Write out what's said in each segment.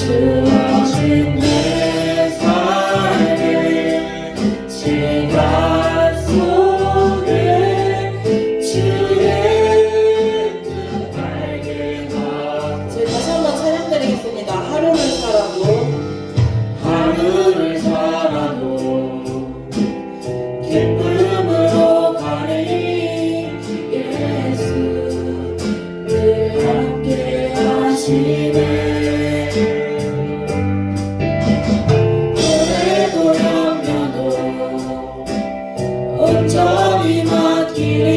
주어진 내 삶의 시간 속에 주의 뜻 알게 하소서. 저희 다시 한번 찬양드리겠습니다. 하루를 살아도 기쁨으로 가리 예수 늘 함께 하시네. 오래도 염려도 온전히 맡기리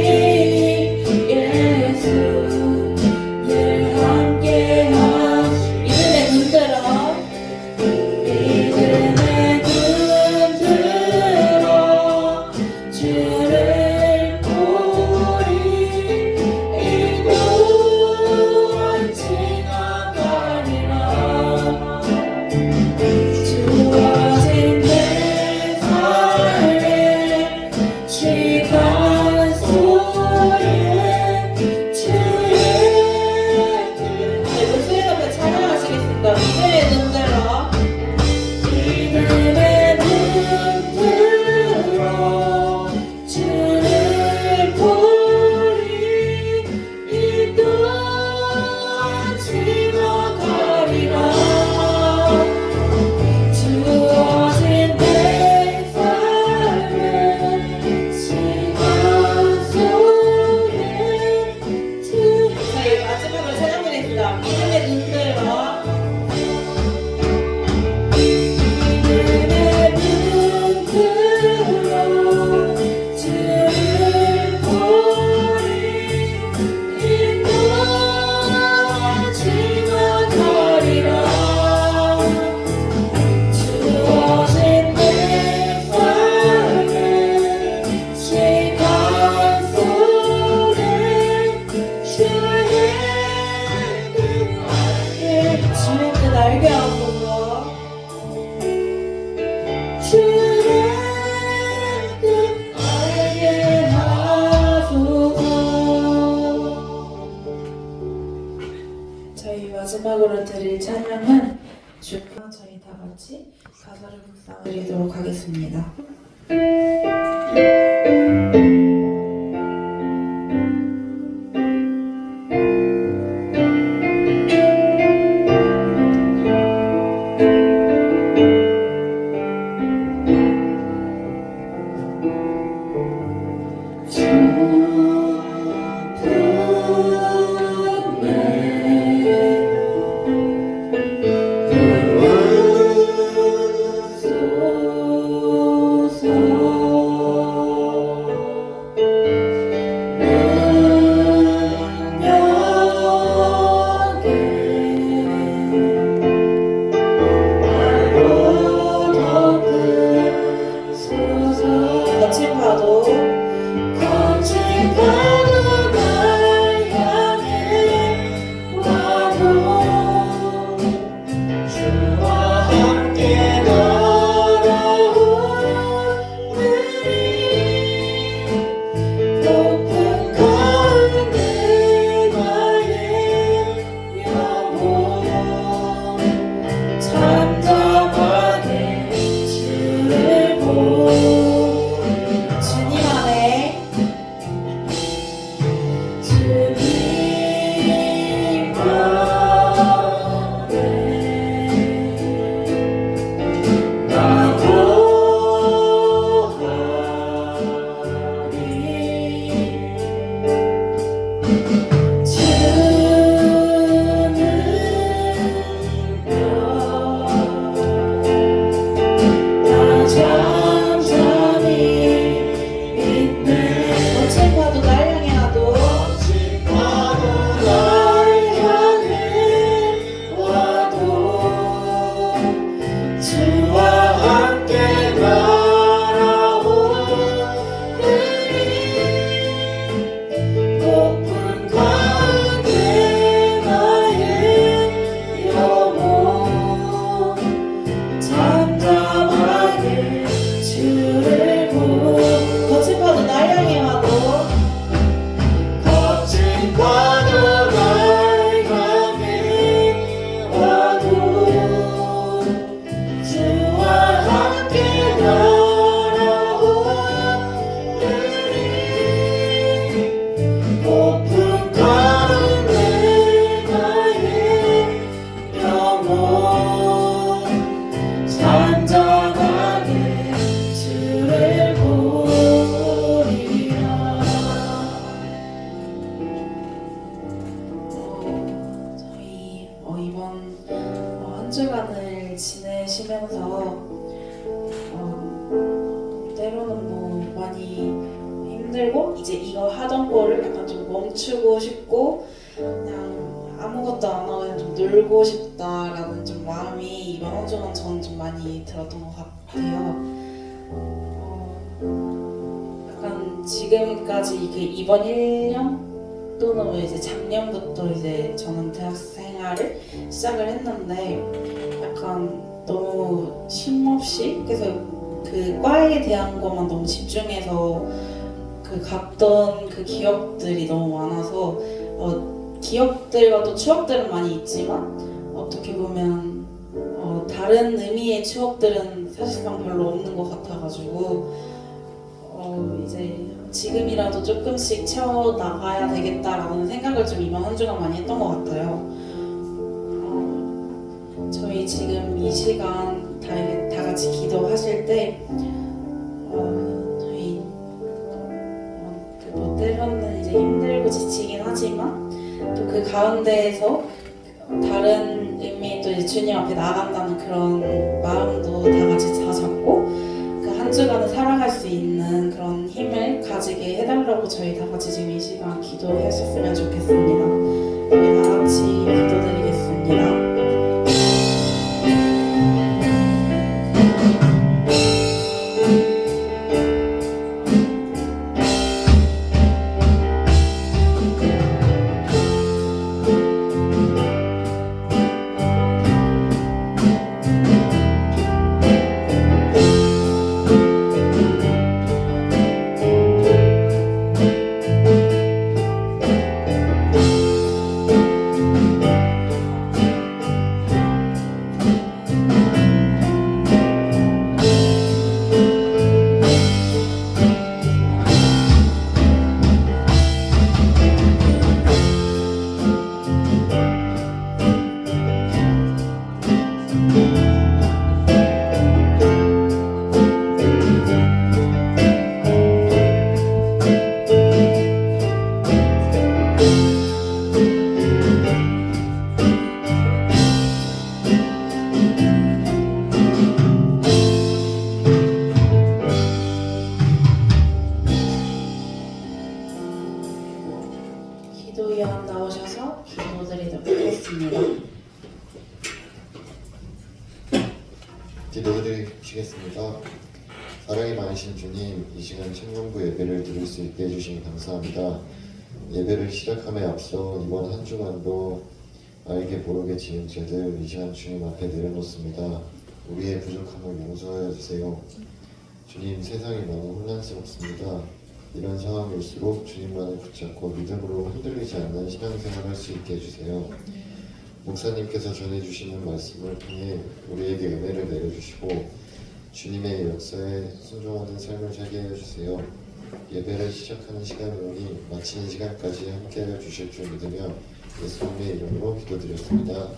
예수 늘 함께 하시네. 믿음의 눈 들어 주를 보리 이 또한 지나가리라. 주어진 내 삶의 시간 속에 주의 뜻. 목소리 높여 찬양하시겠습니다. 믿음의 눈 들어 믿음의 눈 들어 주를 보리 이 또한 지나가리라. 주어진 내 삶의 시간 속에 저희 마지막으로 찬양드립니다. 믿음의 눈 들어 믿음의 눈 들어 주를 보리 이 또한 지나가리라. 주어진 내 삶의 시간 속에 주의 뜻 알게 하소서. 주의 뜻 알게 하소서. 저희 마지막으로 드릴 찬양은 저희 다 같이 가사를 묵상드리도록 하겠습니다. 주소서. 주간을 지내시면서 때로는 뭐 많이 힘들고 이제 이거 하던 거를 약간 좀 멈추고 싶고 그냥 아무것도 안 하고 그냥 좀 놀고 싶다라는 좀 마음이 이번 한 주간 저는 좀 많이 들었던 것 같아요. 약간 지금까지 이번 1년 또는 뭐 이제 작년부터 이제 저는 대학 생활을 시작을 했는데 약간 너무 쉼없이 그래서 그 과에 대한 것만 너무 집중해서 그 갔던 그 기억들이 너무 많아서 기억들과 또 추억들은 많이 있지만 어떻게 보면 다른 의미의 추억들은 사실상 별로 없는 것 같아가지고 이제 지금이라도 조금씩 채워나가야 되겠다라는 생각을 좀 이번 한 주간 많이 했던 것 같아요. 저희 지금 이 시간 다 같이 기도하실 때 저희 뭐 때로는 이제 힘들고 지치긴 하지만 또 그 가운데에서 다른 의미의 또 이제 주님 앞에 나아간다는 그런 마음도 다 같이 잡고 그 한 주간을 살아갈 수 있는 그런 힘을 가지게 해달라고 저희 다 같이 지금 이 시간 기도하셨으면 좋겠습니다. 우리 다 같이 기도드리겠습니다. 기도위원 나오셔서 기도드리도록 하겠습니다. 기도드리시겠습니다. 사랑이 많으신 주님, 이 시간 청년부 예배를 드릴 수 있게 해주시니 감사합니다. 예배를 시작함에 앞서 이번 한 주간도 알게 모르게 지은 죄들 이 시간 주님 앞에 내려놓습니다. 우리의 부족함을 용서하여 주세요. 주님, 세상이 너무 혼란스럽습니다. 이런 상황일수록 주님만을 붙잡고 믿음으로 흔들리지 않는 신앙생활을 할 수 있게 해주세요. 목사님께서 전해주시는 말씀을 통해 우리에게 은혜를 내려주시고 주님의 역사에 순종하는 삶을 살게 해주세요. 예배를 시작하는 시간이오니 마치는 시간까지 함께하여 주실 줄 믿으며 예수님의 이름으로 기도드렸습니다.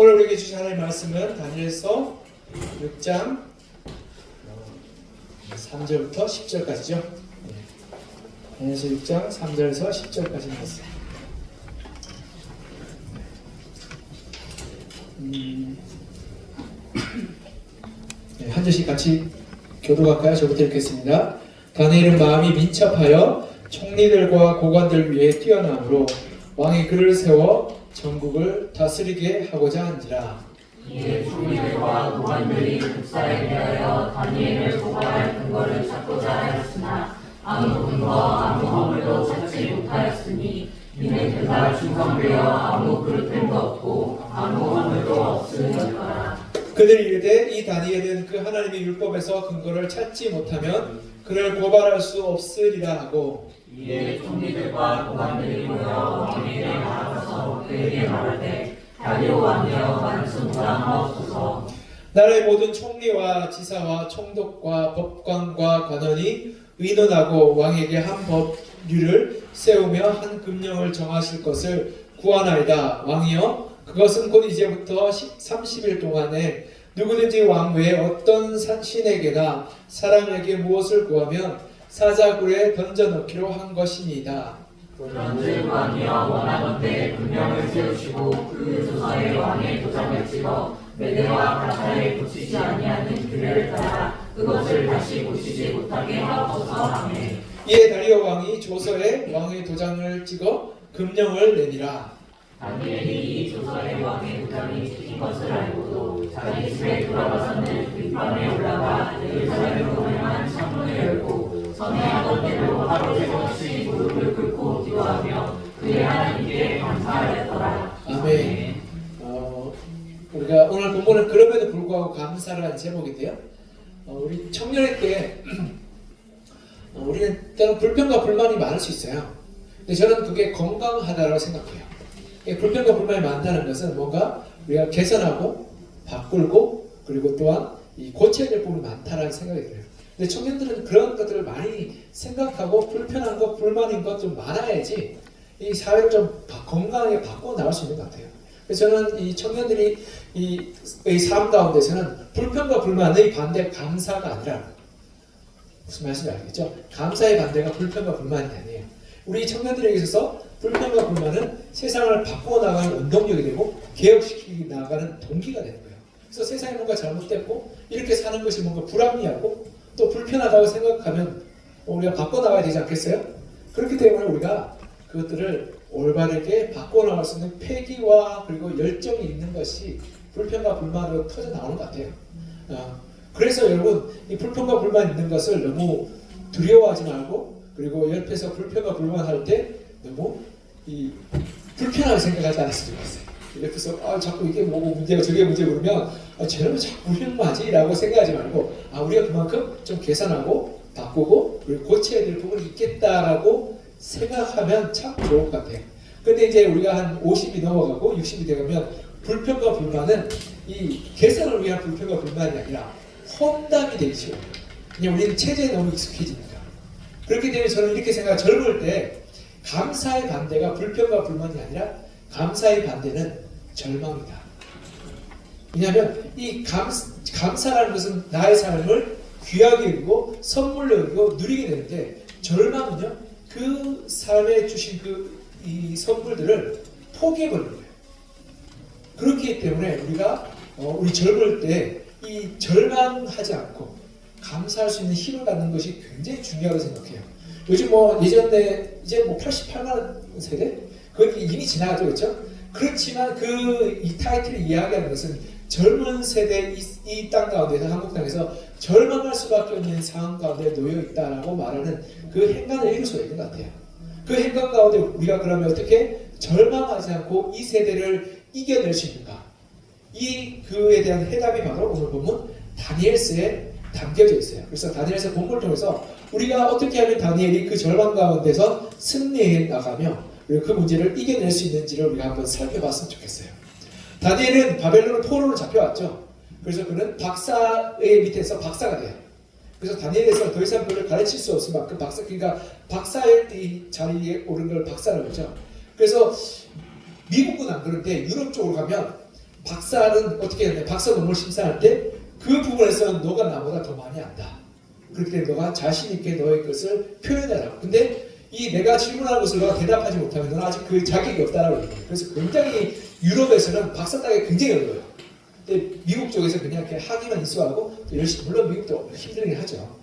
오늘 우리에게 주신 하나님의 말씀은 다니엘서 6장 3절부터 10절까지죠. 다니엘서 6장 3절에서 10절까지 말씀. 한 절씩 같이 교독할까요? 저부터 읽겠습니다. 다니엘은 마음이 민첩하여 총리들과 고관들 위에 뛰어남으로 왕이 그를 세워 전국을 다스리게 하고자 한지라. 이에 총리들과 고관들이 국사에 대하여 다니엘을 고발할 근거를 찾고자 하였으나 아무 근거 아무 허물도 찾지 못하였으니 이는 그가 충성되어 아무 그릇됨도 없고 아무 허물도 없으니라. 그들이 이르되 이 다니엘은 그 하나님의 율법에서 근거를 찾지 못하면 그를 고발할 수 없으리라 하고, 이에 총리들과 고관들이 모여 왕에게 나아가서 그에게 말하되 다리오 왕이여 만수무강하옵소서. 나라의 모든 총리와 지사와 총독과 법관과 관원이 의논하고 왕에게 한 류를 세우며 한 금령을 정하실 것을 구하나이다. 왕이여 그것은 곧 이제부터 30일 동안에 누구든지 왕 외에 어떤 신에게나 사람에게 무엇을 구하면 사자굴에 던져넣기로 한 것이니이다. 그런즉 왕이여 원하건대 금령을 세우시고 그 조서에 왕의 도장을 찍어 메대와 가사에 고치지 아니하는 규례를 따라 그것을 다시 고치지 못하게 하옵소서. 하매 이에 다리오 왕이 조서에 왕의 도장을 찍어 금령을 내니라. 다니엘이 이 조서에 왕의 도장이 찍힌 것을 알고도 자기 집에 돌아가서는 윗방에 올라가 예루살렘으로 향한 창문을 열고 전에하던 대로 하루 새같이 무릎을 꿇고 기도하며 그의 하나님께 감사하였더라. 아멘. 우리가 오늘 본문은 그럼에도 불구하고 감사라는 제목인데요. 우리 청년의 때 우리는 때로 불평과 불만이 많을 수 있어요. 근데 저는 그게 건강하다고 생각해요. 불평과 불만이 많다는 것은 뭔가 우리가 개선하고 바꾸고 그리고 또한 고쳐야 될 부분이 많다는 생각이 들어요. 근데 청년들은 그런 것들을 많이 생각하고 불편한 것, 불만인 것 좀 많아야지 이 사회를 좀 건강하게 바꿔 나갈 수 있는 것 같아요. 그래서 저는 이 청년들이 이 삶 가운데서는 불평과 불만의 반대 감사가 아니라 무슨 말씀인지 알겠죠? 감사의 반대가 불평과 불만이 아니에요. 우리 청년들에게 있어서 불평과 불만은 세상을 바꾸어 나가는 운동력이 되고 개혁시키기 나가는 동기가 되는 거예요. 그래서 세상에 뭔가 잘못됐고 이렇게 사는 것이 뭔가 불합리하고 또 불편하다고 생각하면 우리가 바꿔 나가야 되지 않겠어요? 그렇기 때문에 우리가 그것들을 올바르게 바꿔 나갈 수 있는 패기와 그리고 열정이 있는 것이 불평과 불만으로 터져 나오는 것 같아요. 그래서 여러분 이 불평과 불만 있는 것을 너무 두려워하지 말고 그리고 옆에서 불평과 불만할 때 너무 이 불편하게 생각하지 않았으면 좋겠어요. 옆에서 자꾸 이게 뭐고 문제가 저게 문제고 그러면 쟤는 왜 자꾸 불평하지? 라고 생각하지 말고 우리가 그만큼 좀 개선하고 바꾸고 그리고 고쳐야 될 부분이 있겠다라고 생각하면 참 좋을 것 같아요. 근데 이제 우리가 한 50이 넘어가고 60이 되면 불평과 불만은 이 개선을 위한 불평과 불만이 아니라 험담이 되기 쉬워요. 그냥 우리는 체제에 너무 익숙해지니까. 그렇기 때문에 저는 이렇게 생각해요. 젊을 때 감사의 반대가 불평과 불만이 아니라 감사의 반대는 절망이다. 왜냐하면 이 감사라는 것은 나의 삶을 귀하게 여기고 선물로 여기고 누리게 되는데 절망은요 그 삶에 주신 이 선물들을 포기해버리는 거예요. 그렇기 때문에 우리가 우리 젊을 때 이 절망하지 않고 감사할 수 있는 힘을 갖는 것이 굉장히 중요하다고 생각해요. 요즘 예전에 이제 88만 세대? 그건 이미 지나가죠, 그렇죠? 그렇지만 이 타이틀이 이야기하는 것은 젊은 세대 이 땅 가운데서 한국 땅에서 절망할 수밖에 없는 상황 가운데 놓여 있다라고 말하는 그 행간을 읽을 수가 있는 것 같아요. 그 행간 가운데 우리가 그러면 어떻게 절망하지 않고 이 세대를 이겨낼 수 있는가? 그에 대한 해답이 바로 오늘 보면 다니엘서에 담겨져 있어요. 그래서 다니엘서 본문을 통해서 우리가 어떻게 하면 다니엘이 그 절망 가운데서 승리해 나가며 그리고 그 문제를 이겨낼 수 있는지를 우리가 한번 살펴봤으면 좋겠어요. 다니엘은 바벨론 포로로 잡혀왔죠. 그래서 그는 박사의 밑에서 박사가 돼요. 그래서 다니엘에서 더 이상 그를 가르칠 수 없을 만큼 그러니까 박사의 이 자리에 오른 걸 박사라고 하죠. 그래서 미국은 안 그런데 유럽 쪽으로 가면 박사는 어떻게 해야 돼? 박사 논문을 심사할 때 그 부분에서는 너가 나보다 더 많이 안다. 그렇기 때문에 너가 자신 있게 너의 것을 표현해라. 근데 내가 질문하는 것을 너가 대답하지 못하면 너는 아직 그 자격이 없다라고 얘기해요. 그래서 굉장히 유럽에서는 박사 따기가 굉장히 어려워요. 근데 미국 쪽에서 그냥 이렇게 학위만 인수하고 열심히 물론 미국도 힘들긴 하죠.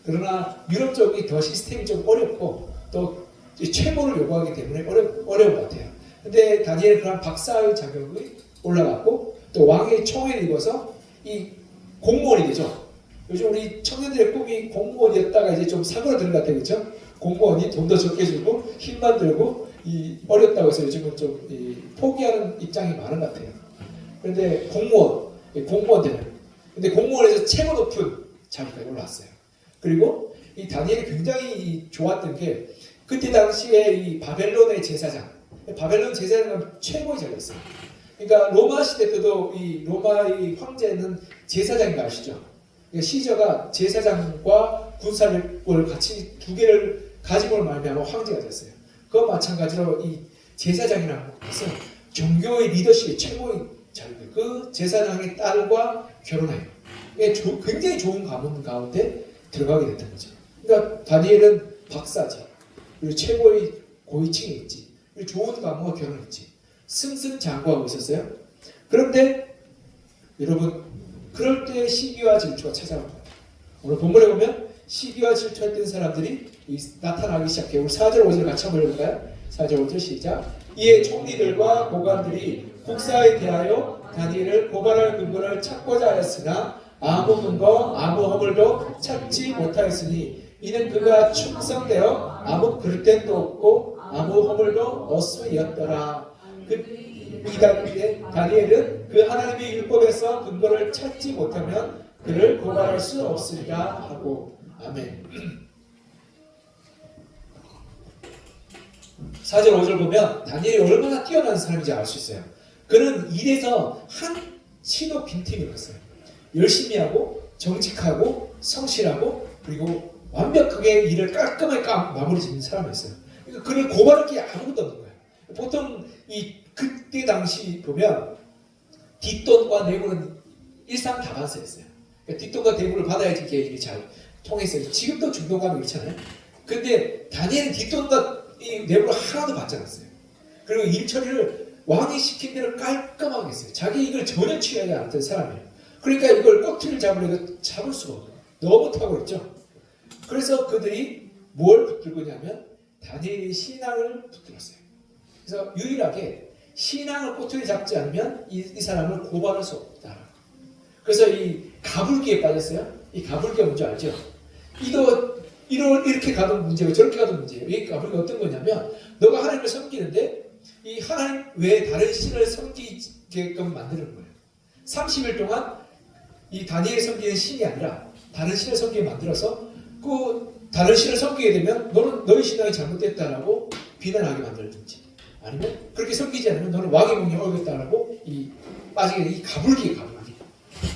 그러나 유럽 쪽이 더 시스템이 좀 어렵고 또 최고를 요구하기 때문에 어려운 것 같아요. 근데 다니엘은 그런 박사의 자격이 올라갔고 또 왕의 총애를 입어서 이 공무원이 되죠. 요즘 우리 청년들의 꿈이 공무원이었다가 이제 좀 사고로 드는 것 같아요. 그렇죠? 공무원이 돈도 적게 주고 힘만 들고 어렵다고 해서 요즘은 좀 포기하는 입장이 많은 것 같아요. 그런데 공무원 되는. 근데 공무원에서 최고 높은 자리까지 올라왔어요. 그리고 이 다니엘이 굉장히 좋았던 게 그때 당시에 이 바벨론의 제사장, 바벨론 제사장은 최고의 자리였어요. 그러니까 로마 시대 때도 이 로마의 황제는 제사장인 거 아시죠? 그러니까 시저가 제사장과 군사력을 같이 두 개를 가짐으로 말미암아 황제가 됐어요. 그와 마찬가지로 이 제사장이라는 것은 종교의 리더십의 최고의 자리들, 그 제사장의 딸과 결혼해요. 이게 굉장히 좋은 가문 가운데 들어가게 됐던 거죠. 그러니까 다니엘은 박사지, 그리고 최고의 고위층에 있지, 그리고 좋은 가문과 결혼했지, 승승장구하고 있었어요. 그런데 여러분, 그럴 때 시기와 질투가 찾아옵니다. 오늘 본문에 보면 시기와 질투했던 사람들이 나타나기 시작해요. 우리 4절 5절 같이 한번 읽을까요? 4절 5절 시작. 이에 총리들과 고관들이 국사에 대하여 다니엘을 고발할 근거를 찾고자 하였으나 아무 근거 아무 허물도 찾지 못하였으니 이는 그가 충성되어 아무 그릇됨도 없고 아무 허물도 없음이었더라. 다니엘은 그 하나님의 율법에서 근거를 찾지 못하면 그를 고발할 수 없으리라 하고. 아멘. 4절 5절 보면 다니엘이 얼마나 뛰어난 사람인지 알 수 있어요. 그는 일에서 한 치도 빈틈이 없어요. 열심히 하고 정직하고 성실하고 그리고 완벽하게 일을 깔끔하게 마무리 짓는 사람이었어요. 그러니까 그를 고발할 게 아무것도 없는 거예요. 보통 그때 당시 보면 뒷돈과 뇌물은 일상다반사였어요. 그러니까 뒷돈과 뇌물을 받아야지 이게 일이 잘 통했어요. 지금도 중동가면 그렇잖아요. 근데 다니엘은 뒷돈과 이 뇌물을 하나도 받지 않았어요. 그리고 일 처리를 왕이 시킨 대로 깔끔하게 했어요. 자기 이걸 전혀 취하지 않았던 사람이에요. 그러니까 이걸 꼬투리를 잡으려고 잡을 수가 없어요. 너무 탁월했죠. 그래서 그들이 뭘 붙들고냐면 다니엘의 신앙을 붙들었어요. 그래서 유일하게 신앙을 꼬투리 잡지 않으면 이 사람을 고발할 수 없다. 그래서 이 가불기에 빠졌어요. 이 가불기가 뭔지 알죠? 이렇게 가도 문제고 저렇게 가도 문제예요. 이 가불기가 어떤 거냐면 너가 하나님을 섬기는데 이 하나님 외에 다른 신을 섬기게끔 만드는 거예요. 30일 동안 이 다니엘이 섬기는 신이 아니라 다른 신을 섬기게 만들어서 그 다른 신을 섬기게 되면 너는 너의 신앙이 잘못됐다라고 비난하게 만들든지 아니면 그렇게 섬기지 않으면 너는 왕의 명령을 어겼다라고 빠지게 이 가불기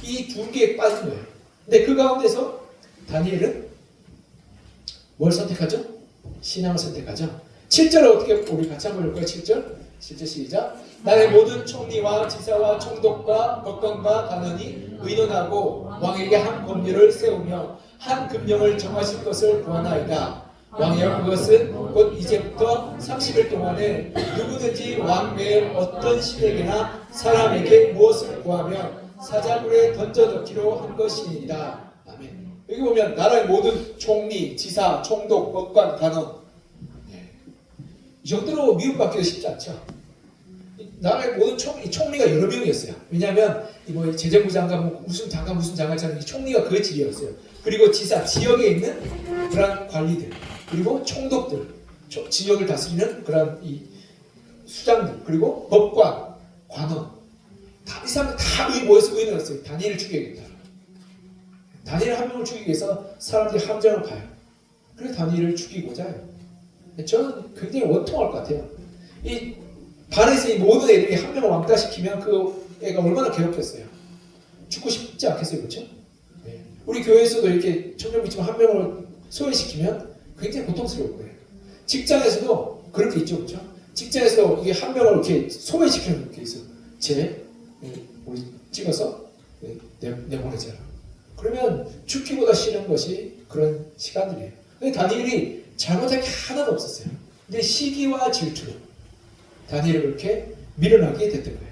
이 두 개에 빠진 거예요. 근데 그 가운데서 다니엘은 뭘 선택하죠? 신앙을 선택하죠. 7절을 어떻게 우리 같이 한번 읽을까요? 7절 시작. 나의 모든 총리와 지사와 총독과 법관과 간원이 의논하고 왕에게 한 법률을 세우며 한 금령을 정하실 것을 구하나이다. 왕이여 그것은 곧 이제부터 30일 동안에 누구든지 왕 외에 어떤 신에게나 사람에게 무엇을 구하면 사자굴에 던져넣기로 한 것이니이다. 아멘. 여기 보면 나라의 모든 총리, 지사, 총독, 법관, 간원 이 정도로 미움받기도 쉽지 않죠. 나라의 모든 총리가 여러 명이었어요. 왜냐하면 뭐 재정부 장관, 무슨 장관처럼 총리가 그 직이었어요. 그리고 지사, 지역에 있는 그런 관리들, 그리고 총독들, 지역을 다스리는 그런 이 수장들, 그리고 법관, 관원, 이 사람들 다 모여서 의논했어요. 다니엘을 죽여야겠다. 다니엘 한 명을 죽이기 위해서 사람들이 함정을 파요. 그래서 다니엘을 죽이고자 해요. 저는 굉장히 원통할 것 같아요. 이 반에서 이 모든 애들이 한 명을 왕따시키면 그 애가 얼마나 괴롭겠어요. 죽고 싶지 않겠어요, 그렇죠? 네. 우리 교회에서도 이렇게 청년부처 한 명을 소외시키면 굉장히 고통스러울 거예요. 직장에서도 그런 게 있죠, 그렇죠? 직장에서 이게 한 명을 이렇게 소외시키는 게 있어요. 우리 찍어서 내보내자. 그러면 죽기보다 싫은 것이 그런 시간들이에요. 근데 다니엘이 잘못한 게 하나도 없었어요. 근데 시기와 질투로 다니엘을 그렇게 밀어나게 됐던 거예요.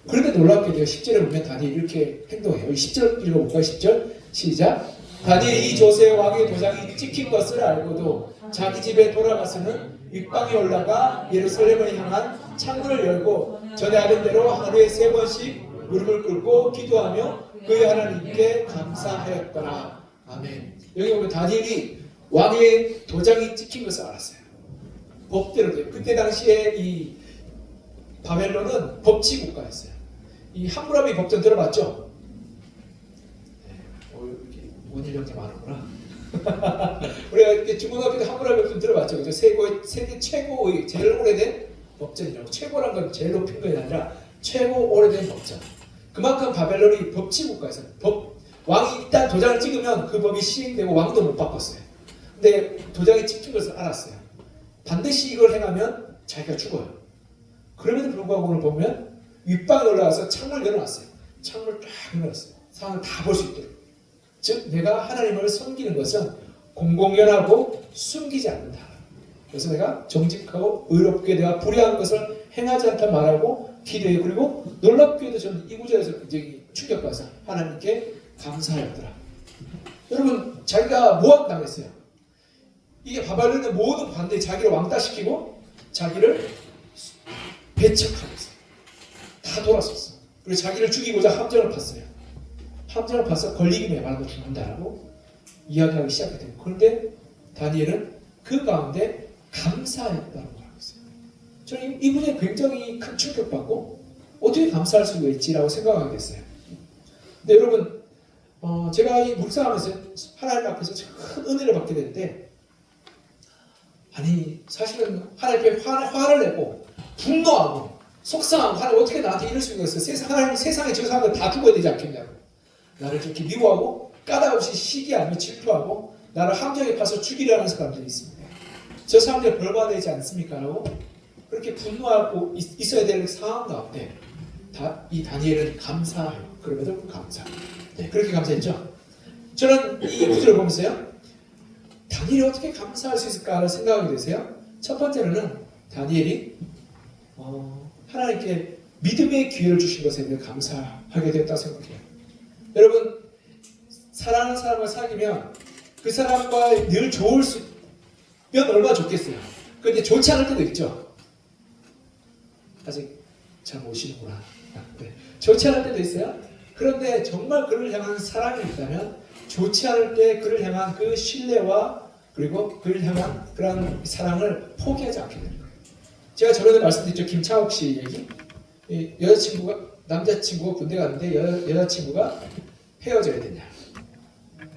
그런데 놀랍게도 10절에 보면 다니엘이 이렇게 행동해요. 10절 읽어볼까요? 10절 시작. 다니엘이 이 조세 왕의 도장이 찍힌 것을 알고도 자기 집에 돌아가서는 윗방에 올라가 예루살렘을 향한 창문을 열고 전에 하던 대로 하루에 3번씩 무릎을 꿇고 기도하며 그의 하나님께 감사하였더라. 아멘. 여기 보면 다니엘이 왕의 도장이 찍힌 것을 알았어요. 법대로돼요. 그때 당시에 이 바벨론은 법치 국가였어요. 이 함무라비 법전 들어봤죠? 이렇게 원일 형제 많은구나. 우리가 이렇게 중고등학교 때 함무라비 법전 들어봤죠? 그죠? 세계 최고의 제일 오래된 법전이라고. 최고란 건 제일 높은 게 아니라 최고 오래된 법전. 그만큼 바벨론이 법치 국가였어요. 왕이 일단 도장을 찍으면 그 법이 시행되고 왕도 못 바꿨어요. 근데 도장에 찍힌 것을 알았어요. 반드시 이걸 행하면 자기가 죽어요. 그럼에도 불구하고 오늘 보면 윗방에 올라가서 창문을 열어놨어요. 창문을 쫙 열어놨어요. 상황을 다 볼 수 있도록. 즉 내가 하나님을 섬기는 것은 공공연하고 숨기지 않는다. 그래서 내가 정직하고 의롭게 내가 불의한 것을 행하지 않다 말하고 기도해. 그리고 놀랍게도 저는 이 구절에서 굉장히 충격받아서 하나님께 감사하였더라. 여러분 자기가 모함당했어요. 이게 바벨론의 모든 반대에 자기를 왕따시키고 자기를 배척하면서 다 돌았었어. 그리고 자기를 죽이고자 함정을 팠어요. 함정을 파서 걸리기만 말고 죽는다라고 이야기하기 시작했대요. 그런데 다니엘은 그 가운데 감사했다고 말하고 있어요. 저는 이 부분에 굉장히 큰 충격받고 어떻게 감사할 수가 있지라고 생각하게 됐어요. 근데 여러분 제가 이 묵상하면서 하나님 앞에서 큰 은혜를 받게 됐는데 아니 사실은 하나님께 화를 내고 분노하고 속상하고 하나님 어떻게 나한테 이럴 수가 있어요. 하나님 세상에 저 사람들 다 죽어야 되지 않겠냐고 나를 이렇게 미워하고 까다없이 시기하며 질투하고 나를 함정에 파서 죽이려는 사람들이 있습니다. 저 사람들 벌받아야지 않습니까? 라고 그렇게 분노하고 있어야 될 상황 가운데 이 다니엘은 감사해요. 그럼에도 감사. 네, 그렇게 감사했죠. 저는 이 구절을 보면서요. 다니엘이 어떻게 감사할 수 있을까를 생각하게 되세요. 첫 번째로는 다니엘이 하나님께 믿음의 기회를 주신 것에 대해 감사하게 됐다고 생각해요. 여러분 사랑하는 사람과 사귀면 그 사람과 늘 좋을 수면 얼마나 좋겠어요. 그런데 좋지 않을 때도 있죠. 아직 잘 모르시는구나. 네. 좋지 않을 때도 있어요. 그런데 정말 그를 향한 사랑이 있다면 좋지 않을 때 그를 향한 그 신뢰와 그리고 그를 향한 그런 사랑을 포기하지 않게 되는 거예요. 제가 저번에 말씀드렸죠. 김창옥 씨 얘기. 남자친구가 군대 갔는데 여자친구가 헤어져야 되냐.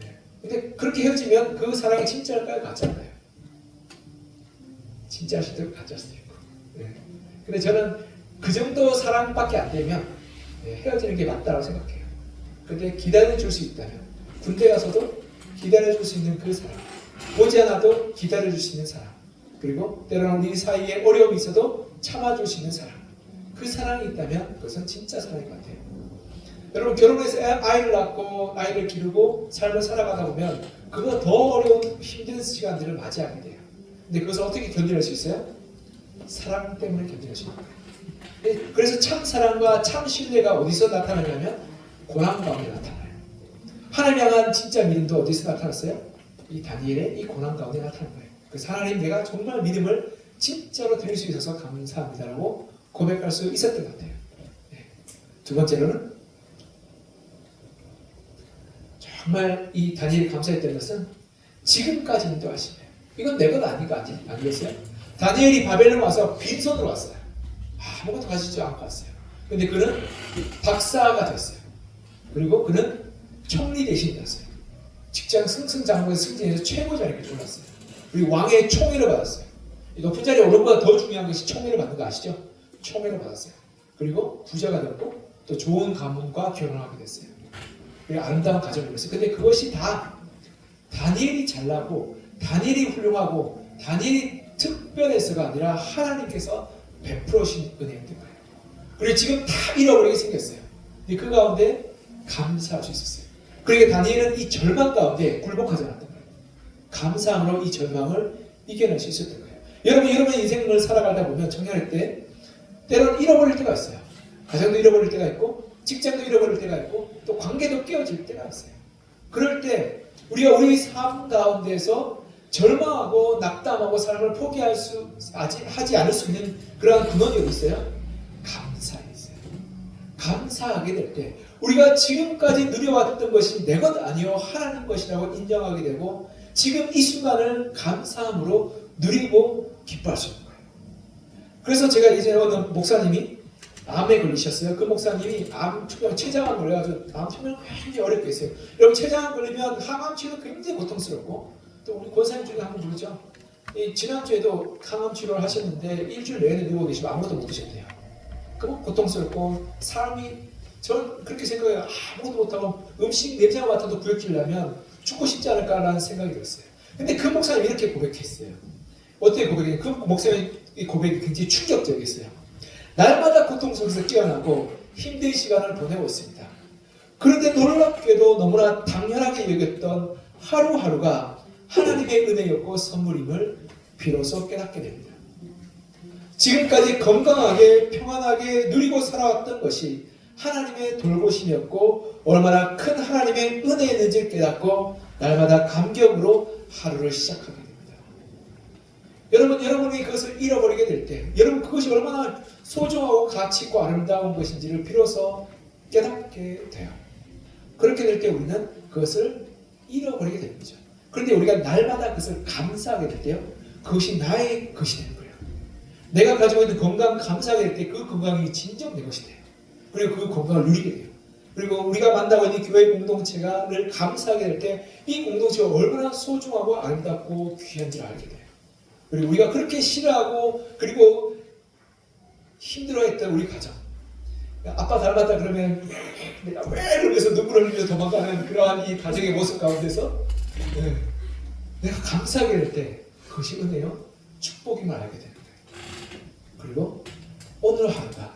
네. 근데 그렇게 헤어지면 그 사랑이 진짜일까요? 가짜일까요? 진짜일 수도 있고 가짜일 수도 있고. 네. 근데 저는 그 정도 사랑밖에 안 되면 헤어지는 게 맞다고 생각해요. 근데 기다려줄 수 있다면 군대 가서도 기다려줄 수 있는 그 사람, 오지 않아도 기다려줄 수 있는 사람, 그리고 때로는 우리 사이에 어려움이 있어도 참아줄 수 있는 사람, 그 사랑이 있다면 그것은 진짜 사랑인 것 같아요. 여러분 결혼해서 아이를 낳고 아이를 기르고 삶을 살아가다 보면 그거 더 어려운 힘든 시간들을 맞이하게 돼요. 근데 그것을 어떻게 견딜 수 있어요? 사랑 때문에 견딜 수 있는 거예요. 그래서 참 사랑과 참 신뢰가 어디서 나타나냐면 고난 가운데 나타나요. 하나님 향한 진짜 믿음도 어디서 나타났어요? 이 다니엘의 이 고난 가운데 나타난 거예요. 그래서 하나님 내가 정말 믿음을 진짜로 드릴 수 있어서 감사합니다라고 고백할 수 있었던 것 같아요. 네. 두 번째로는 정말 이 다니엘이 감사했던 것은 지금까지 인도하시네요. 이건 내 것 아니겠어요? 다니엘이 바벨론 와서 빈손으로 왔어요. 아무것도 가지지 않고 왔어요. 근데 그는 박사가 됐어요. 그리고 그는 총리 대신이 됐어요. 직장 승승장구에서 승진해서 최고 자리를 올랐어요. 그리고 왕의 총애를 받았어요. 높은 자리에 오른 것보다 더 중요한 것이 총애를 받는 거 아시죠? 총애를 받았어요. 그리고 부자가 됐고 또 좋은 가문과 결혼하게 됐어요. 그리고 아름다운 가정을 이뤘어요. 근데 그것이 다 다니엘이 잘나고 다니엘이 훌륭하고 다니엘이 특별해서가 아니라 하나님께서 베풀어주신 은혜였던 거예요. 그리고 지금 다 잃어버리게 생겼어요. 근데 그 가운데 감사할 수 있었어요. 그러니까 다니엘은 이 절망 가운데 굴복하지 않았던 거예요. 감사함으로 이 절망을 이겨낼 수 있었던 거예요. 여러분의 인생을 살아가다 보면 청년할 때 때로는 잃어버릴 때가 있어요. 가정도 잃어버릴 때가 있고 직장도 잃어버릴 때가 있고 또 관계도 깨어질 때가 있어요. 그럴 때 우리가 우리 삶 가운데서 절망하고 낙담하고 삶을 하지 않을 수 있는 그러한 근원이 어디 있어요? 감사에 있어요. 감사하게 될 때 우리가 지금까지 누려왔던 것이 내 것 아니요 하나님 것이라고 인정하게 되고 지금 이 순간을 감사함으로 누리고 기뻐할 수 있는 거예요. 그래서 제가 예전에 어느 목사님이 암에 걸리셨어요. 그 목사님이 암 투병 췌장암 걸려가지고 암 투병을 굉장히 어렵게 했어요. 여러분 췌장암 걸리면 항암 치료 굉장히 고통스럽고 또 우리 권사님 중에 한 분 누구죠? 지난주에도 항암 치료를 하셨는데 일주일 내내 누워 계시고 아무것도 못 드셨대요. 그럼 고통스럽고 삶이 저는 그렇게 생각해요. 아무것도 못하고 음식 냄새가 맡아도 구역질나면 죽고 싶지 않을까라는 생각이 들었어요. 근데 그 목사님이 이렇게 고백했어요. 어떻게 고백했냐면 그 목사님의 이 고백이 굉장히 충격적이었어요. 날마다 고통 속에서 깨어나고 힘든 시간을 보내고 있습니다. 그런데 놀랍게도 너무나 당연하게 여겼던 하루하루가 하나님의 은혜였고 선물임을 비로소 깨닫게 됩니다. 지금까지 건강하게 평안하게 누리고 살아왔던 것이 하나님의 돌보심이었고 얼마나 큰 하나님의 은혜였는지를 깨닫고 날마다 감격으로 하루를 시작하게 됩니다. 여러분이 그것을 잃어버리게 될 때 여러분 그것이 얼마나 소중하고 가치 있고 아름다운 것인지를 비로소 깨닫게 돼요. 그렇게 될 때 우리는 그것을 잃어버리게 되는 거죠. 그런데 우리가 날마다 그것을 감사하게 될 때요, 그것이 나의 것이 되는 거예요. 내가 가지고 있는 건강 감사하게 될 때 그 건강이 진정 내 것이 돼요. 그리고 그 건강을 누리게 돼요. 그리고 우리가 만나고 있는 교회 공동체가를 감사하게 될 때 이 공동체가 얼마나 소중하고 아름답고 귀한지를 알게 돼요. 그리고 우리가 그렇게 싫어하고 그리고 힘들어했던 우리 가정, 아빠 닮았다 그러면 내가 왜 그러면서 눈물을 흘리면서 도망가는 그러한 이 가정의 모습 가운데서 내가 감사하게 될 때 그것이 은혜요 축복임을 알게 되는 거예요. 그리고 오늘 하루가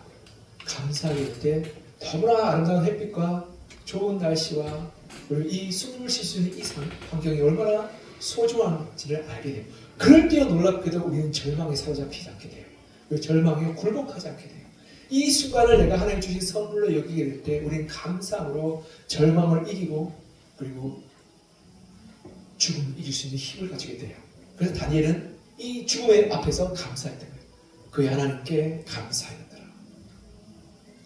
감사하게 될 때 너무나 아름다운 햇빛과 좋은 날씨와 그리고 이 숨을 쉴 수 있는 이 환경이 얼마나 소중한지를 알게 돼요. 그럴 때 놀랍게도 우리는 절망에 사로잡히지 않게 돼요. 그리고 절망에 굴복하지 않게 돼요. 이 순간을 내가 하나님 주신 선물로 여기게 될 때 우리는 감사함으로 절망을 이기고 그리고 죽음을 이길 수 있는 힘을 가지게 돼요. 그래서 다니엘은 이 죽음의 앞에서 감사했던 거예요. 그의 하나님께 감사했다.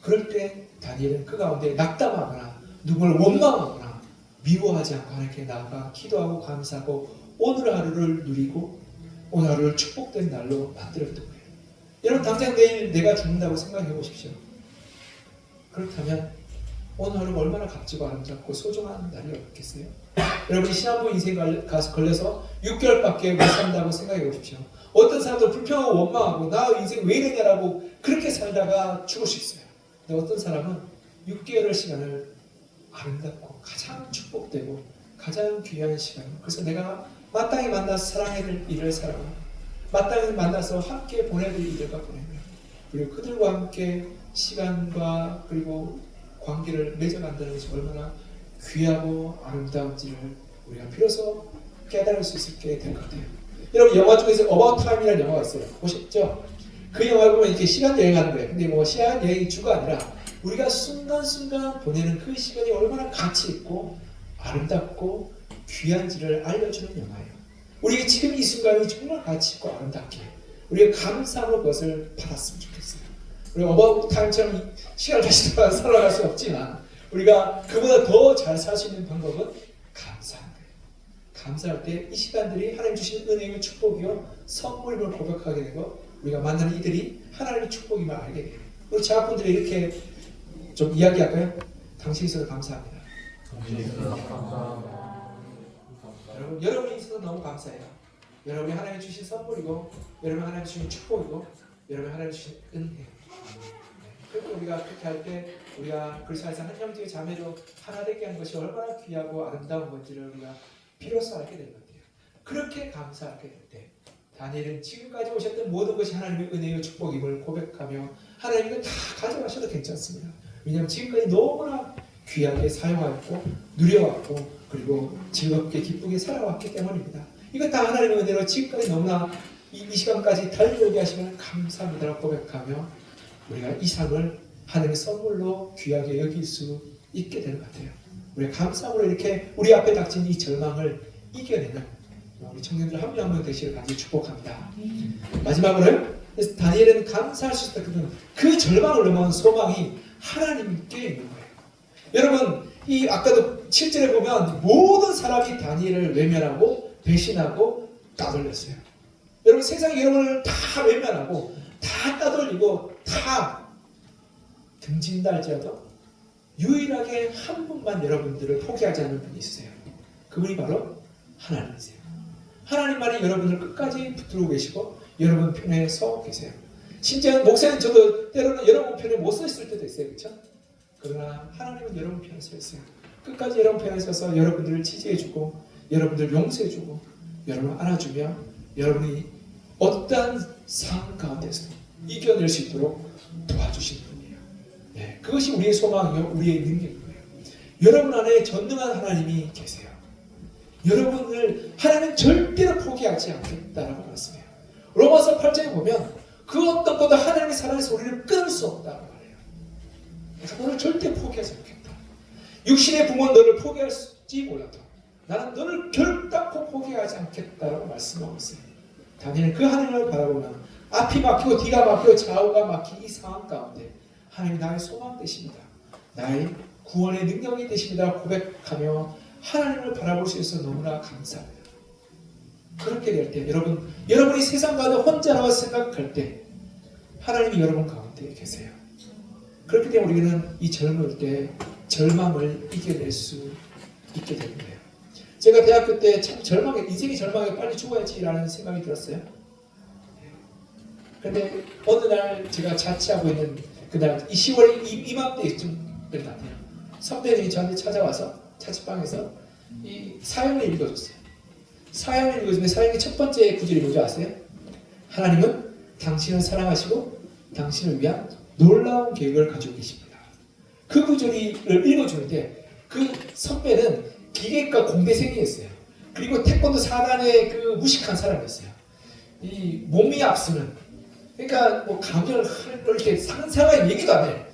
그럴 때 다니엘은 그 가운데 낙담하거나 누구를 원망하거나 미워하지 않고 하나님께 나아가 기도하고 감사하고 오늘 하루를 누리고 오늘 하루를 축복된 날로 만들었던 거예요. 여러분 당장 내일 내가 죽는다고 생각해 보십시오. 그렇다면 오늘 하루가 얼마나 값지고 아름답고 소중한 날이 없겠어요? 여러분이 신앙부 인생에 가서 걸려서 6개월밖에 못 산다고 생각해 보십시오. 어떤 사람도 불평하고 원망하고 나 인생 왜 이러냐라고 그렇게 살다가 죽을 수 있어요. 근데 어떤 사람은 6개월의 시간을 아름답고 가장 축복되고 가장 귀한 시간, 그래서 내가 마땅히 만나서 사랑해야 될 일을 사랑하고 마땅히 만나서 함께 보내야 될 이들과 보내며 그리고 그들과 함께 시간과 그리고 관계를 맺어간다는 것이 얼마나 귀하고 아름다운지를 우리가 비로소 깨달을 수 있게 될 것 같아요. 여러분 영화 중에서 About Time이라는 영화가 있어요. 보셨죠? 그 영화 보면 이렇게 시간 여행하는 거예요. 근데 뭐 시간 여행이 주가 아니라 우리가 순간순간 보내는 그 시간이 얼마나 가치 있고 아름답고 귀한지를 알려주는 영화예요. 우리가 지금 이 순간이 정말 가치 있고 아름답게 우리가 감사함으로 그것을 받았으면 좋겠어요. 우리가 About Time처럼 시간을 다시 살아갈 수 없지만 우리가 그보다 더 잘 살 수 있는 방법은 감사한 거예요. 감사할 때 이 시간들이 하나님 주신 은혜의 축복이요 선물임을 고백하게 되고 우리가 만나는 이들이 하나님의 축복임을 알게 돼요. 우리 자분들이 이렇게 좀 이야기할까요? 당신이 있어서 감사합니다. 여러분이 있어서 너무 감사해요. 여러분이 하나님 주신 선물이고 여러분이 하나님 주신 축복이고 여러분이 하나님 주신 은혜예요. 그렇게 우리가 그렇게 할 때 우리가 그리스도에서 한 형제의 자매로 하나 되게 한 것이 얼마나 귀하고 아름다운 건지를 우리가 비로소 알게 된 것 같아요. 그렇게 감사하게 될 때 다니엘은 지금까지 오셨던 모든 것이 하나님의 은혜의 축복임을 고백하며 하나님 이거 다 가져가셔도 괜찮습니다. 왜냐하면 지금까지 너무나 귀하게 사용하였고 누려왔고 그리고 즐겁게 기쁘게 살아왔기 때문입니다. 이거 다 하나님의 은혜로 지금까지 너무나 이 시간까지 달려오게 하시면 감사합니다라고 고백하며 우리가 이 삶을 하나님의 선물로 귀하게 여길 수 있게 되는 것 같아요. 우리가 감사함으로 이렇게 우리 앞에 닥친 이 절망을 이겨내는 우리 청년들 한 명 한 명 되시길 간절히 축복합니다. 마지막으로요. 그래서 다니엘은 감사할 수 있었던 그 절망을 넘어온 소망이 하나님께 있는 거예요. 여러분 이 아까도 7절에 보면 모든 사람이 다니엘을 외면하고 배신하고 따돌렸어요. 여러분 세상이 여러분을 다 외면하고 다 따돌리고 다 등진다 할지라도 유일하게 한 분만 여러분들을 포기하지 않는 분이 있으세요. 그분이 바로 하나님이세요. 하나님만이 여러분을 끝까지 붙들고 계시고 여러분 편에 서 계세요. 심지어 목사님 저도 때로는 여러분 편에 못 서 있을 때도 있어요. 그렇죠? 그러나 하나님은 여러분 편에 서 있어요. 끝까지 여러분 편에 서서 여러분들을 지지해주고 여러분들 용서해주고 여러분을 안아주며 여러분이 어떠한 상황 가운데서 이겨낼 수 있도록 도와주시는 분이에요. 네, 그것이 우리의 소망이요 우리의 능력인 거예요. 여러분 안에 전능한 하나님이 계세요. 여러분을 하나님은 절대로 포기하지 않겠다라고 말씀해요. 로마서 8장에 보면 그 어떤 것도 하나님의 사랑에서 우리를 끊을 수 없다고 말해요. 그래서 너를 절대 포기하지 않겠다. 육신의 부모는 너를 포기할지 몰라도 나는 너를 결단코 포기하지 않겠다라고 말씀하고 있어요. 다니엘은 그 하나님을 바라보면 앞이 막히고 뒤가 막히고 좌우가 막힌 이 상황 가운데 하나님이 나의 소망 되십니다. 나의 구원의 능력이 되십니다. 고백하며 하나님을 바라볼 수 있어서 너무나 감사합니다. 그렇게 될 때 여러분이 세상 가운데 혼자라고 생각할 때 하나님이 여러분 가운데 계세요. 그렇기 때문에 우리는 이 젊을 때 절망을 이겨낼 수 있게 되는 거예요. 제가 대학교 때 참 인생이 절망에 빨리 죽어야지라는 생각이 들었어요. 근데 어느 날 제가 자취하고 있는 그날 이 10월 이맘때쯤 된 것 같아요. 선배님이 저한테 찾아와서 자취방에서 이 사연을 읽어줬어요. 사연을 읽어주는데 사연의 첫 번째 구절이 뭔지 아세요? 하나님은 당신을 사랑하시고 당신을 위한 놀라운 계획을 가지고 계십니다. 그 구절을 읽어주는데 그 선배는 기계과 공대생이었어요. 그리고 태권도 4단의 그 무식한 사람이었어요. 이 몸이 앞서는 그러니까 뭐 강연을 이렇게 상상한 얘기도 안 해.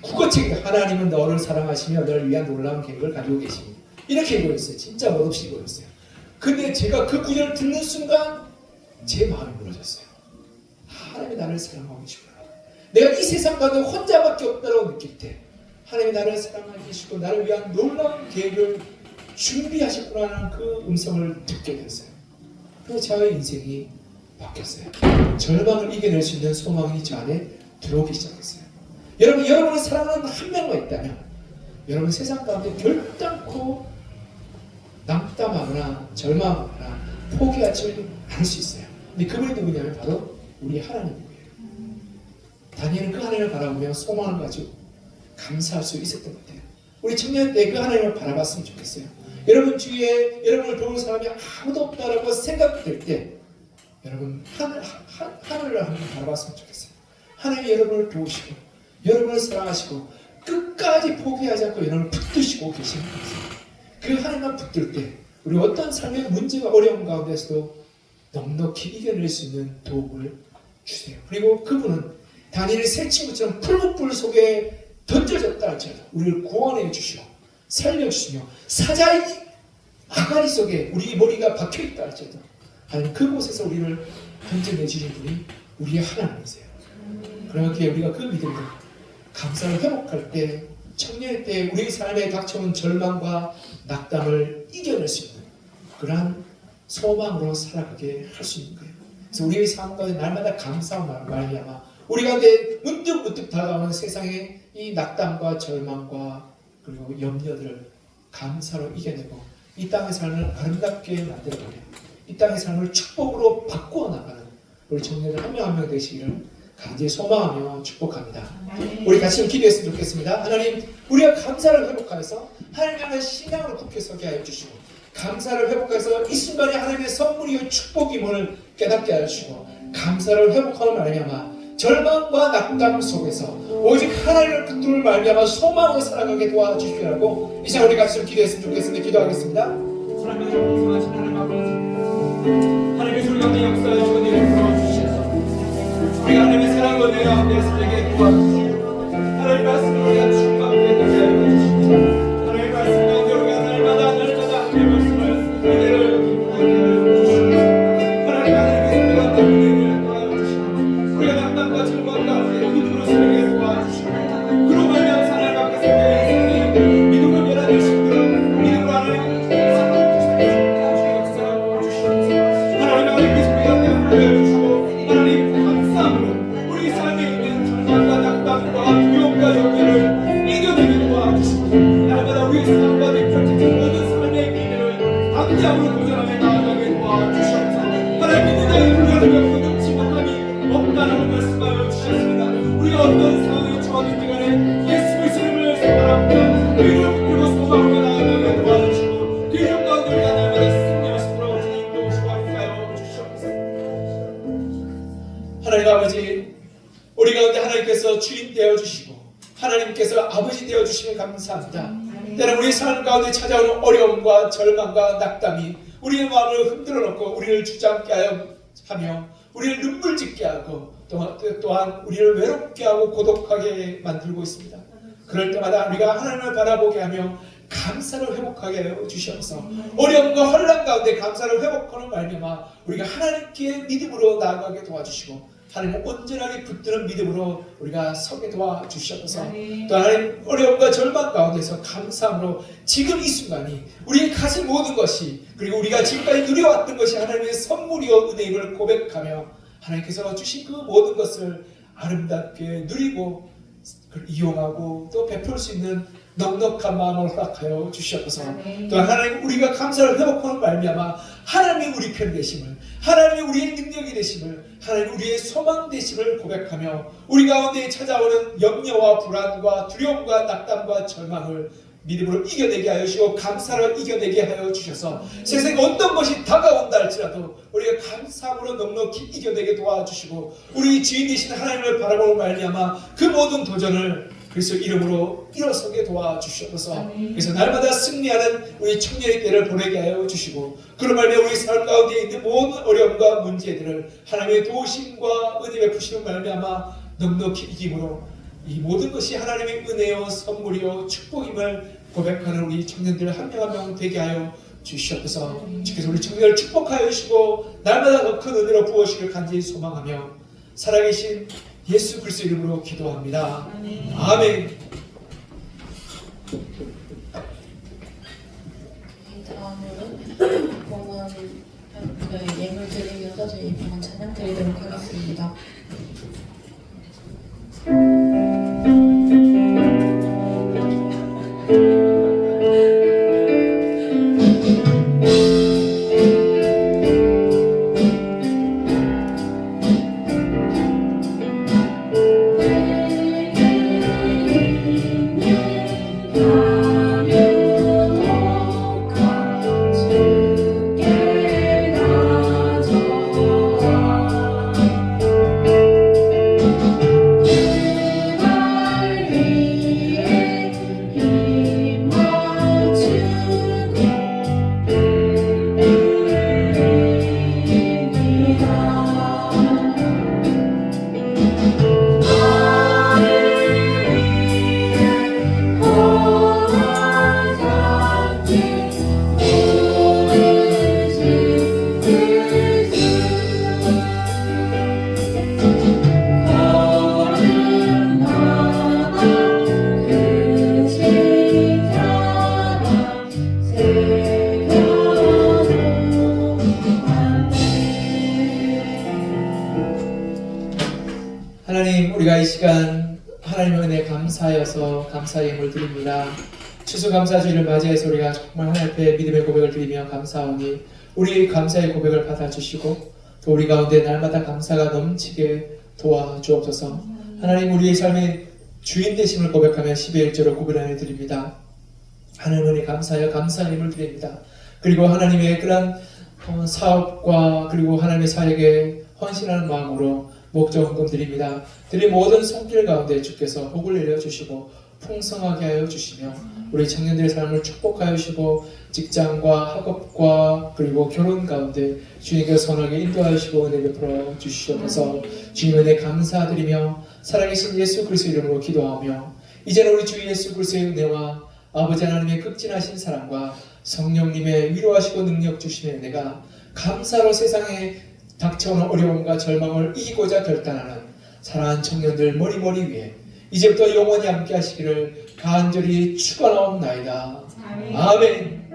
국어책입니다. 하나님은 너를 사랑하시며 너를 위한 놀라운 계획을 가지고 계십니다. 이렇게 읽어있어요. 진짜 멋없이 읽어있어요. 근데 제가 그 구절을 듣는 순간 제 마음이 무너졌어요. 하나님이 나를 사랑하고 계시구나. 내가 이 세상 가운데 혼자밖에 없다고 느낄 때 하나님이 나를 사랑하고 계시고 나를 위한 놀라운 계획을 준비하셨구나라는 그 음성을 듣게 됐어요. 그래서 저의 인생이 바뀌었어요. 절망을 이겨낼 수 있는 소망이 저 안에 들어오기 시작했어요. 여러분을 사랑하는 한 명만 있다면 여러분 세상 가운데 결단코 낙담하거나 절망하거나 포기하지 않을 수 있어요. 근데 그분이 누구냐면 바로 우리 하나님이에요. 다니엘은 그 하나님을 바라보며 소망을 가지고 감사할 수 있었던 것 같아요. 우리 청년 때 그 하나님을 바라봤으면 좋겠어요. 여러분 주위에 여러분을 도울 사람이 아무도 없다라고 생각될 때 여러분 하늘을 한번 바라봤으면 좋겠어요. 하나님이 여러분을 도우시고 여러분을 사랑하시고 끝까지 포기하지 않고 여러분을 붙드시고 계시는 거예요. 그 하나님만 붙들 때 우리 어떤 삶의 문제가 어려운 가운데서도 넉넉히 이겨낼 수 있는 도움을 주세요. 그리고 그분은 다니엘의 세 친구처럼 풀무불 속에 던져졌다 할지라도 우리를 구원해 주시고 살려주시며 사자의 아가리 속에 우리 머리가 박혀있다 할지라도 하나님 그곳에서 우리를 건져내주신 분이 우리의 하나님이세요. 그렇게 우리가 그 믿음으로 감사를 회복할 때 청년일 때 우리 삶에 닥쳐온 절망과 낙담을 이겨낼 수 있는 그러한 소망으로 살아가게 할 수 있는 거예요. 그래서 우리의 삶 가운데 날마다 감사함 말미암아 우리 가운데 문득문득 다가오는 세상의 이 낙담과 절망과 그리고 염려들을 감사로 이겨내고 이 땅의 삶을 아름답게 만들어가며 이 땅의 삶을 축복으로 바꾸어 나가는 우리 청년들 한 명 한 명 되시기를 간절히 소망하며 축복합니다. 우리 같이 좀 기도했으면 좋겠습니다. 하나님, 우리가 감사를 회복하여서 하나님 향한 신앙으로 굳게 서게 하여 주시고 감사를 회복해서 이 순간에 하나님의 선물이요 축복임을 깨닫게 하여 주시고 감사를 회복하는 말미암아 절망과 낙담 속에서 오직 하나님을 붙들 말미암아 소망으로 살아가게 도와주시라고 이제 우리 같이 좀 기도했으면 좋겠습니다. 기도하겠습니다. 사랑하는 공성하신 하나님 아버지, 하나님의 소리 가운데 역사해 주고 이를 불어주셔서 우리가 하나님의 사랑과 내 가운데서 되게 도와주시고 하나님의 말씀을 우리가 충만하게 되게 하여 주시고 하나님의 말씀 가운데 우리가 날마다 하나님의 말씀을 은혜를 여기고 하게 하여 주시고 하나님의 소리 가운데 은혜를 도와여 주시고 우리가 낙담과 절망 가운데 믿음으로 살게 도와주시고 그로 말미암아 하나님 앞에서 내 인생이 믿음으로 변화될 수 있도록 믿음으로 하나님 하나님 우리 삶에 있는 절망과 하나님 아버지, 우리 가운데 하나님께서 주인 되어주시고 하나님께서 아버지 되어주시면 감사합니다. 때는 우리 삶 가운데 찾아오는 어려움과 절망과 낙담이 우리의 마음을 흔들어 놓고 우리를 주저앉게 하며 우리를 눈물 짓게 하고 또한 우리를 외롭게 하고 고독하게 만들고 있습니다. 그럴 때마다 우리가 하나님을 바라보게 하며 감사를 회복하게 하여 주시옵소서. 어려움과 혼란 가운데 감사를 회복하는 말미암아 우리가 하나님께 믿음으로 나아가게 도와주시고 하나님 온전하게 붙드는 믿음으로 우리가 서게 도와주시옵소서. 또 하나님 어려움과 절망 가운데서 감사함으로 지금 이 순간이 우리의 가진 모든 것이 그리고 우리가 지금까지 누려왔던 것이 하나님의 선물이요 은혜임을 고백하며 하나님께서 주신 그 모든 것을 아름답게 누리고 이용하고 또 베풀 수 있는 넉넉한 마음을 허락하여 주시옵소서. 또한 하나님 우리가 감사를 회복하는 말미암아 하나님이 우리 편 되심을, 하나님이 우리의 능력이 되심을, 하나님 우리의 소망 되심을 고백하며 우리 가운데 찾아오는 염려와 불안과 두려움과 낙담과 절망을 믿음으로 이겨내게 하여 주시고 감사로 이겨내게 하여 주셔서 세상에 어떤 것이 다가온다 할지라도 우리가 감사함으로 넉넉히 이겨내게 도와주시고 우리 주인 되신 하나님을 바라보고 말미암아 그 모든 도전을 그리스도 이름으로 일어서게 도와주시옵소서. 그래서 날마다 승리하는 우리 청년의 때를 보내게 하여 주시고 그런 말미암아 우리 삶 가운데 있는 모든 어려움과 문제들을 하나님의 도우심과 은혜 베푸시는 말미암아 넉넉히 이김으로 이 모든 것이 하나님의 은혜요 선물이요 축복임을 고백하는 우리 청년들 한 명 한 명 되게 하여 주시옵소서. 주께서 우리 청년을 축복하여 주시고 날마다 더 큰 은혜로 부어주시길 간절히 소망하며 살아계신 예수 그리스도 이름으로 기도합니다. 아멘. 다음으로 봉헌 예물 드리면서 저희 봉헌 찬양 드리도록 하겠습니다. 하나님 우리가 이 시간 하나님의 은혜 감사하여서 감사의 예물 드립니다. 추수감사주일을 맞이해서 우리가 정말 하나님 앞에 믿음의 고백을 드리며 감사하오니 우리의 감사의 고백을 받아주시고 또 우리 가운데 날마다 감사가 넘치게 도와주옵소서. 하나님 우리의 삶의 주인 되심을 고백하며 12의 1절로 고백하여 드립니다. 하나님 은혜 감사하여 감사의 예물 드립니다. 그리고 하나님의 그런 사업과 그리고 하나님의 사역에 헌신하는 마음으로 목적헌금 드립니다. 드린 모든 손길 가운데 주께서 복을 내려주시고 풍성하게 하여 주시며 우리 청년들의 삶을 축복하여 주시고 직장과 학업과 그리고 결혼 가운데 주님께서 선하게 인도하시고 은혜 베풀어 주시옵소서. 주님 은혜 감사드리며 살아계신 예수 그리스도 이름으로 기도하며 이제는 우리 주 예수 그리스도의 은혜와 아버지 하나님의 극진하신 사랑과 성령님의 위로하시고 능력 주시는 은혜가 감사로 세상에 닥쳐오는 어려움과 절망을 이기고자 결단하는 사랑하는 청년들 머리머리 위에 이제부터 영원히 함께 하시기를 간절히 축원하옵나이다. 아멘.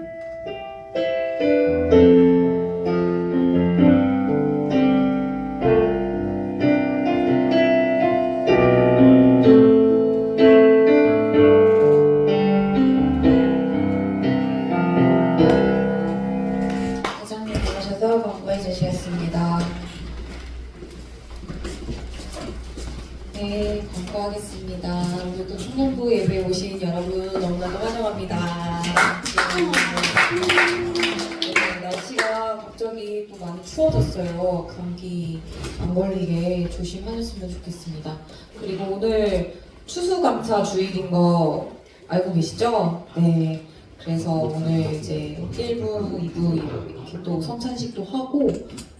회장님 나오셔서 광고해 주시겠습니다. 네, 광고하겠습니다. 오늘 또 청년부 예배에 오신 여러분 너무나도 환영합니다. 네, 날씨가 갑자기 또 많이 추워졌어요. 감기 안 걸리게 조심하셨으면 좋겠습니다. 그리고 오늘 추수감사 주일인 거 알고 계시죠? 네. 그래서 오늘 이제 1부, 2부 이렇게 또 성찬식도 하고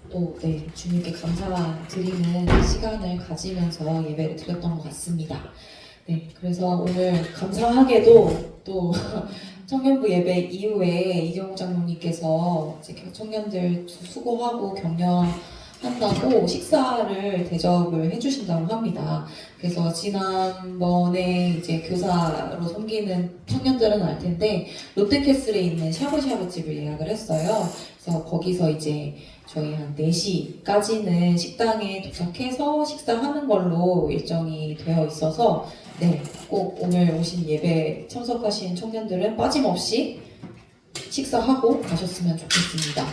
또 네, 주님께 감사드리는 시간을 가지면서 예배를 드렸던 것 같습니다. 네, 그래서 오늘 감사하게도 또 청년부 예배 이후에 이경호 장로님께서 이제 청년들 수고하고 격려한다고 식사를 대접을 해주신다고 합니다. 그래서 지난번에 이제 교사로 섬기는 청년들은 알 텐데 롯데캐슬에 있는 샤브샤브 집을 예약을 했어요. 그래서 거기서 이제 저희 한 4시까지는 식당에 도착해서 식사하는 걸로 일정이 되어 있어서 네, 꼭 오늘 오신 예배 참석하신 청년들은 빠짐없이 식사하고 가셨으면 좋겠습니다.